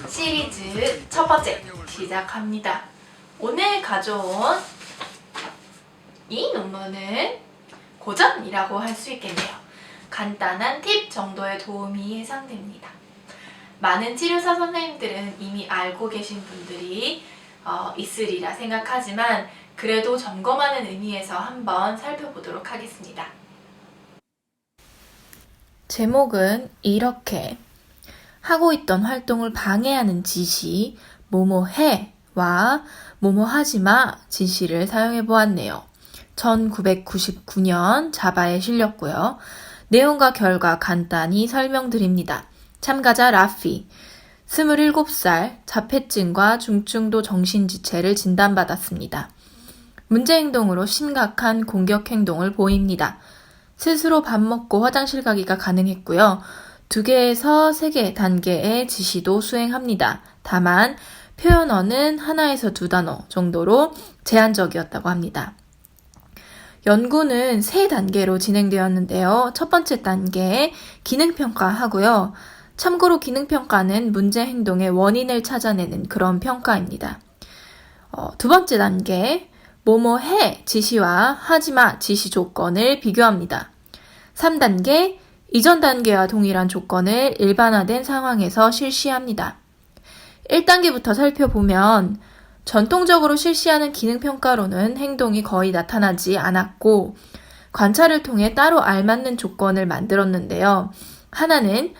시리즈 첫 번째 시작합니다. 오늘 가져온 이 논문은 고전이라고 할 수 있겠네요. 간단한 팁 정도의 도움이 예상됩니다. 많은 치료사 선생님들은 이미 알고 계신 분들이 있으리라 생각하지만 그래도 점검하는 의미에서 한번 살펴보도록 하겠습니다. 제목은 이렇게 하고 있던 활동을 방해하는 지시 뭐뭐 해와 뭐뭐 하지마 지시를 사용해 보았네요. 1999년 자바에 실렸고요. 내용과 결과 간단히 설명드립니다. 참가자 라피, 27살, 자폐증과 중증도 정신지체를 진단받았습니다. 문제 행동으로 심각한 공격 행동을 보입니다. 스스로 밥 먹고 화장실 가기가 가능했고요. 2개에서 3개 단계의 지시도 수행합니다. 다만 표현어는 하나에서 2단어 정도로 제한적이었다고 합니다. 연구는 3단계로 진행되었는데요. 첫 번째 단계 기능평가하고요. 참고로 기능평가는 문제 행동의 원인을 찾아내는 그런 평가입니다. 두 번째 단계 뭐뭐 해 지시와 하지마 지시 조건을 비교합니다. 3단계 이전 단계와 동일한 조건을 일반화된 상황에서 실시합니다. 1단계부터 살펴보면 전통적으로 실시하는 기능평가로는 행동이 거의 나타나지 않았고 관찰을 통해 따로 알맞는 조건을 만들었는데요. 하나는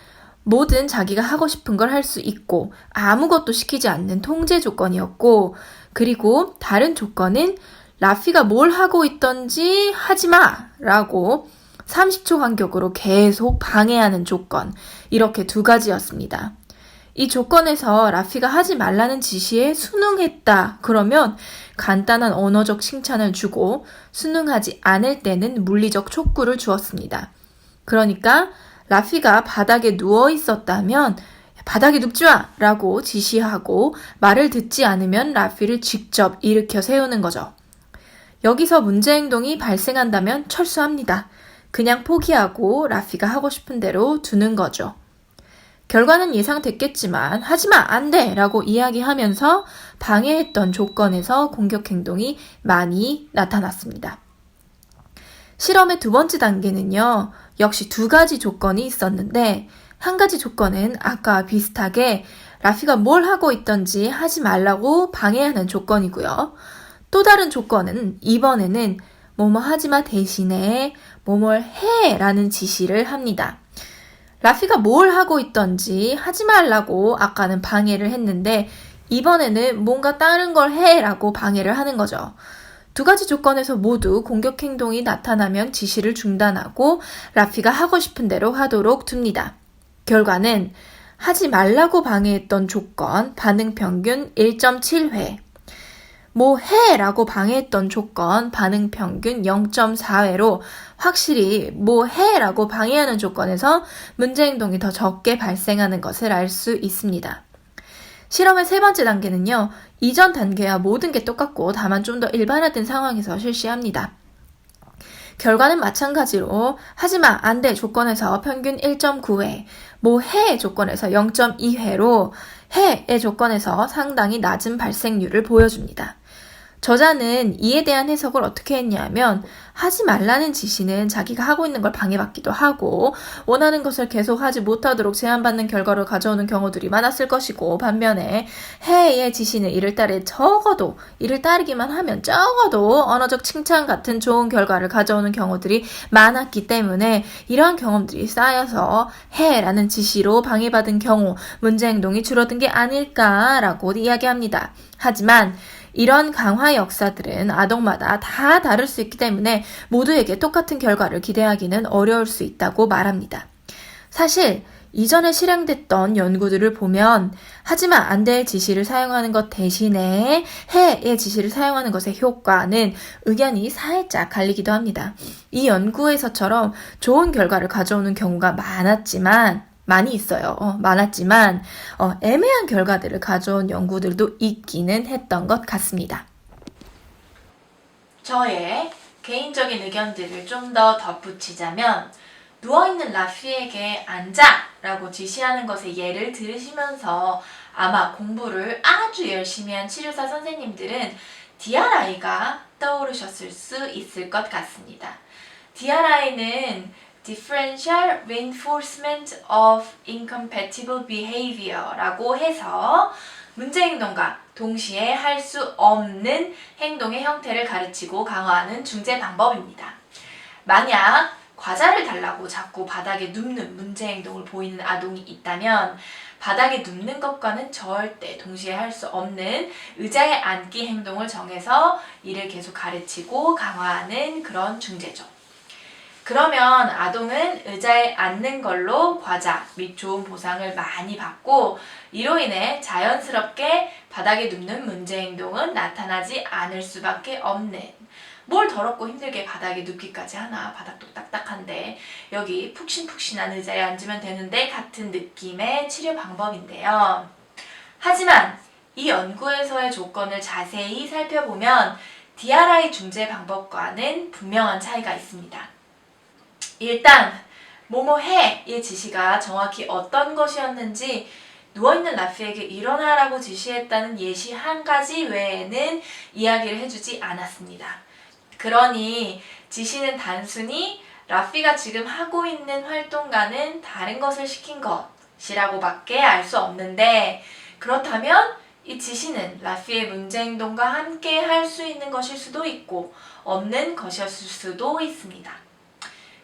뭐든 자기가 하고 싶은 걸 할 수 있고 아무것도 시키지 않는 통제 조건이었고 그리고 다른 조건은 라피가 뭘 하고 있던지 하지마 라고 30초 간격으로 계속 방해하는 조건 이렇게 2가지였습니다. 이 조건에서 라피가 하지 말라는 지시에 순응했다 그러면 간단한 언어적 칭찬을 주고 순응하지 않을 때는 물리적 촉구를 주었습니다. 그러니까 라피가 바닥에 누워 있었다면 바닥에 눕지 마! 라고 지시하고 말을 듣지 않으면 라피를 직접 일으켜 세우는 거죠. 여기서 문제 행동이 발생한다면 철수합니다. 그냥 포기하고 라피가 하고 싶은 대로 두는 거죠. 결과는 예상됐겠지만 하지마 안 돼! 라고 이야기하면서 방해했던 조건에서 공격 행동이 많이 나타났습니다. 실험의 2번째 단계는요. 역시 2가지 조건이 있었는데 한 가지 조건은 아까와 비슷하게 라피가 뭘 하고 있던지 하지 말라고 방해하는 조건이고요. 또 다른 조건은 이번에는 뭐뭐 하지마 대신에 뭐뭘 해 라는 지시를 합니다. 라피가 뭘 하고 있던지 하지 말라고 아까는 방해를 했는데 이번에는 뭔가 다른 걸 해 라고 방해를 하는 거죠. 2가지 조건에서 모두 공격 행동이 나타나면 지시를 중단하고 라피가 하고 싶은 대로 하도록 둡니다. 결과는 하지 말라고 방해했던 조건 반응 평균 1.7회 뭐 해! 라고 방해했던 조건 반응 평균 0.4회로 확실히 뭐 해! 라고 방해하는 조건에서 문제 행동이 더 적게 발생하는 것을 알 수 있습니다. 실험의 3번째 단계는요. 이전 단계와 모든 게 똑같고 다만 좀 더 일반화된 상황에서 실시합니다. 결과는 마찬가지로 하지마 안 돼 조건에서 평균 1.9회 뭐 해! 조건에서 0.2회로 해의 조건에서 상당히 낮은 발생률을 보여줍니다. 저자는 이에 대한 해석을 어떻게 했냐면 하지 말라는 지시는 자기가 하고 있는 걸 방해받기도 하고 원하는 것을 계속 하지 못하도록 제한받는 결과를 가져오는 경우들이 많았을 것이고 반면에 해의 지시는 이를 따르기만 하면 적어도 언어적 칭찬 같은 좋은 결과를 가져오는 경우들이 많았기 때문에 이러한 경험들이 쌓여서 해라는 지시로 방해받은 경우 문제 행동이 줄어든 게 아닐까라고 이야기합니다. 하지만 이런 강화 역사들은 아동마다 다 다를 수 있기 때문에 모두에게 똑같은 결과를 기대하기는 어려울 수 있다고 말합니다. 사실 이전에 실행됐던 연구들을 보면 하지마 안 돼의 지시를 사용하는 것 대신에 해의 지시를 사용하는 것의 효과는 의견이 살짝 갈리기도 합니다. 이 연구에서처럼 좋은 결과를 가져오는 경우가 많이 있어요. 많았지만 애매한 결과들을 가져온 연구들도 있기는 했던 것 같습니다. 저의 개인적인 의견들을 좀 더 덧붙이자면 누워있는 라피에게 앉아! 라고 지시하는 것의 예를 들으시면서 아마 공부를 아주 열심히 한 치료사 선생님들은 DRI가 떠오르셨을 수 있을 것 같습니다. DRI는 Differential Reinforcement of Incompatible Behavior 라고 해서 문제행동과 동시에 할 수 없는 행동의 형태를 가르치고 강화하는 중재 방법입니다. 만약 과자를 달라고 자꾸 바닥에 눕는 문제행동을 보이는 아동이 있다면 바닥에 눕는 것과는 절대 동시에 할 수 없는 의자에 앉기 행동을 정해서 이를 계속 가르치고 강화하는 그런 중재죠. 그러면 아동은 의자에 앉는 걸로 과자 및 좋은 보상을 많이 받고 이로 인해 자연스럽게 바닥에 눕는 문제행동은 나타나지 않을 수밖에 없는, 뭘 더럽고 힘들게 바닥에 눕기까지 하나, 바닥도 딱딱한데 여기 푹신푹신한 의자에 앉으면 되는데 같은 느낌의 치료 방법인데요. 하지만 이 연구에서의 조건을 자세히 살펴보면 DRI 중재 방법과는 분명한 차이가 있습니다. 일단 뭐뭐 해의 지시가 정확히 어떤 것이었는지 누워있는 라피에게 일어나라고 지시했다는 예시 한 가지 외에는 이야기를 해주지 않았습니다. 그러니 지시는 단순히 라피가 지금 하고 있는 활동과는 다른 것을 시킨 것이라고밖에 알 수 없는데, 그렇다면 이 지시는 라피의 문제행동과 함께 할 수 있는 것일 수도 있고 없는 것이었을 수도 있습니다.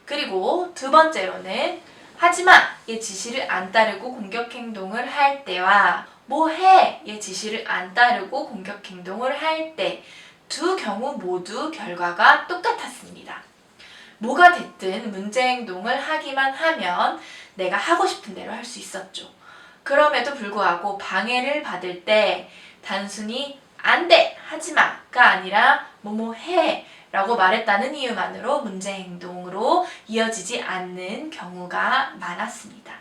그리고 두 번째로는 하지마의 지시를 안 따르고 공격행동을 할 때와 뭐해의 지시를 안 따르고 공격행동을 할 때 두 경우 모두 결과가 똑같았습니다. 뭐가 됐든 문제행동을 하기만 하면 내가 하고 싶은 대로 할 수 있었죠. 그럼에도 불구하고 방해를 받을 때 단순히 안 돼! 하지마가 아니라 뭐뭐 해! 라고 말했다는 이유만으로 문제행동으로 이어지지 않는 경우가 많았습니다.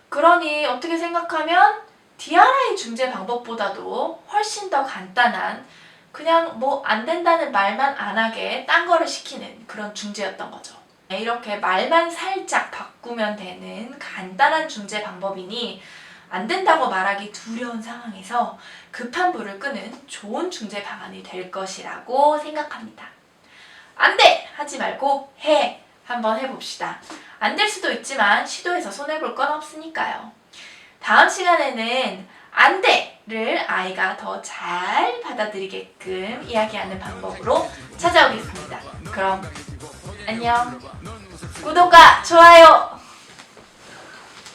그러니 어떻게 생각하면 DRI 중재 방법보다도 훨씬 더 간단한, 그냥 뭐 안 된다는 말만 안 하게 딴 거를 시키는 그런 중재였던 거죠. 이렇게 말만 살짝 바꾸면 되는 간단한 중재 방법이니 안 된다고 말하기 두려운 상황에서 급한 불을 끄는 좋은 중재 방안이 될 것이라고 생각합니다. 안 돼! 하지 말고 해! 한번 해봅시다. 안 될 수도 있지만 시도해서 손해볼 건 없으니까요. 다음 시간에는 안 돼!를 아이가 더 잘 받아들이게끔 이야기하는 방법으로 찾아오겠습니다. 그럼 안녕! 구독과 좋아요